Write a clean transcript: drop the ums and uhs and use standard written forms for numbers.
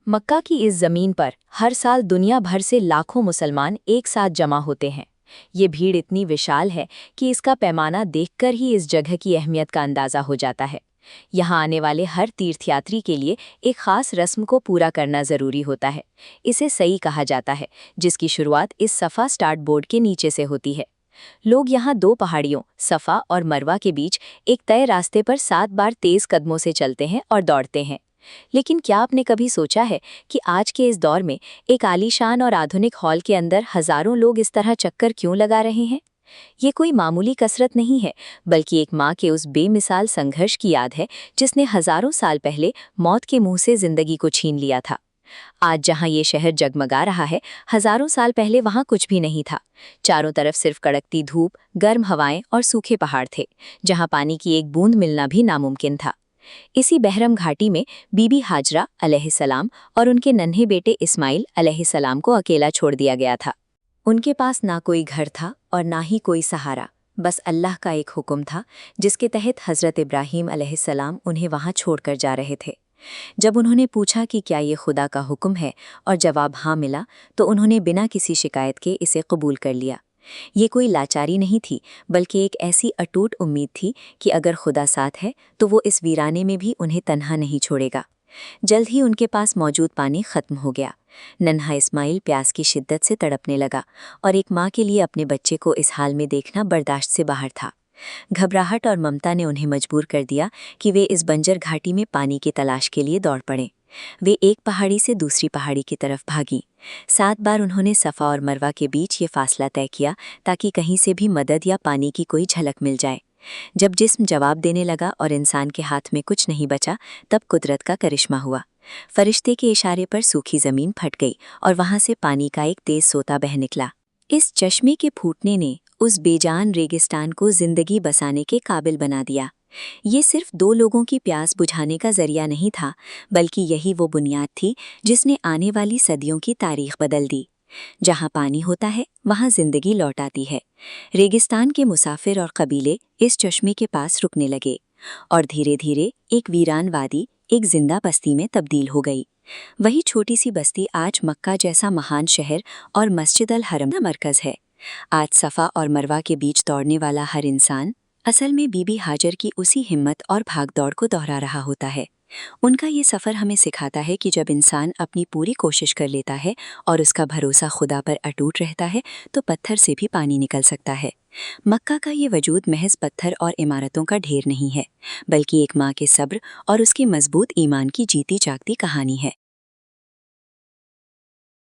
मक्का की इस ज़मीन पर हर साल दुनिया भर से लाखों मुसलमान एक साथ जमा होते हैं। ये भीड़ इतनी विशाल है कि इसका पैमाना देखकर ही इस जगह की अहमियत का अंदाज़ा हो जाता है। यहाँ आने वाले हर तीर्थयात्री के लिए एक ख़ास रस्म को पूरा करना ज़रूरी होता है। इसे सई कहा जाता है, जिसकी शुरुआत इस सफ़ा स्टार्ट बोर्ड के नीचे से होती है। लोग यहाँ दो पहाड़ियों सफ़ा और मरवा के बीच एक तय रास्ते पर 7 बार तेज़ कदमों से चलते हैं और दौड़ते हैं। लेकिन क्या आपने कभी सोचा है कि आज के इस दौर में एक आलीशान और आधुनिक हॉल के अंदर हजारों लोग इस तरह चक्कर क्यों लगा रहे हैं? ये कोई मामूली कसरत नहीं है, बल्कि एक माँ के उस बेमिसाल संघर्ष की याद है जिसने हजारों साल पहले मौत के मुंह से जिंदगी को छीन लिया था। आज जहाँ ये शहर जगमगा रहा है, हजारों साल पहले वहाँ कुछ भी नहीं था। चारों तरफ सिर्फ कड़कती धूप, गर्म हवाएं और सूखे पहाड़ थे, जहाँ पानी की एक बूंद मिलना भी नामुमकिन था। इसी बहरम घाटी में बीबी हाजरा अलैहिस्सलाम और उनके नन्हे बेटे इस्माइल अलैहिस्सलाम को अकेला छोड़ दिया गया था। उनके पास ना कोई घर था और ना ही कोई सहारा, बस अल्लाह का एक हुक्म था जिसके तहत हज़रत इब्राहीम अलैहिस्सलाम उन्हें वहाँ छोड़कर जा रहे थे। जब उन्होंने पूछा कि क्या ये खुदा का हुक्म है और जवाब हाँ मिला, तो उन्होंने बिना किसी शिकायत के इसे कबूल कर लिया। ये कोई लाचारी नहीं थी, बल्कि एक ऐसी अटूट उम्मीद थी कि अगर खुदा साथ है तो वो इस वीराने में भी उन्हें तन्हा नहीं छोड़ेगा। जल्द ही उनके पास मौजूद पानी खत्म हो गया। नन्हा इस्माइल प्यास की शिद्दत से तड़पने लगा और एक माँ के लिए अपने बच्चे को इस हाल में देखना बर्दाश्त से बाहर था। घबराहट और ममता ने उन्हें मजबूर कर दिया कि वे इस बंजर घाटी में पानी की तलाश के लिए दौड़ पड़े। वे एक पहाड़ी से दूसरी पहाड़ी की तरफ भागी। 7 बार उन्होंने सफ़ा और मरवा के बीच ये फासला तय किया ताकि कहीं से भी मदद या पानी की कोई झलक मिल जाए। जब जिस्म जवाब देने लगा और इंसान के हाथ में कुछ नहीं बचा, तब कुदरत का करिश्मा हुआ। फरिश्ते के इशारे पर सूखी ज़मीन फट गई और वहाँ से पानी का एक तेज सोता बह निकला। इस चश्मे के फूटने ने उस बेजान रेगिस्तान को जिंदगी बसाने के काबिल बना दिया। ये सिर्फ 2 लोगों की प्यास बुझाने का जरिया नहीं था, बल्कि यही वो बुनियाद थी जिसने आने वाली सदियों की तारीख बदल दी। जहाँ पानी होता है, वहाँ जिंदगी लौट आती है। रेगिस्तान के मुसाफिर और कबीले इस चश्मे के पास रुकने लगे और धीरे धीरे एक वीरान वादी एक जिंदा बस्ती में तब्दील हो गई। वही छोटी सी बस्ती आज मक्का जैसा महान शहर और मस्जिद अल हरम का मरकज़ है। आज सफ़ा और मरवा के बीच दौड़ने वाला हर इंसान असल में बीबी हाजर की उसी हिम्मत और भागदौड़ को दोहरा रहा होता है। उनका ये सफ़र हमें सिखाता है कि जब इंसान अपनी पूरी कोशिश कर लेता है और उसका भरोसा खुदा पर अटूट रहता है, तो पत्थर से भी पानी निकल सकता है। मक्का का ये वजूद महज पत्थर और इमारतों का ढेर नहीं है, बल्कि एक माँ के सब्र और उसके मजबूत ईमान की जीती जागती कहानी है।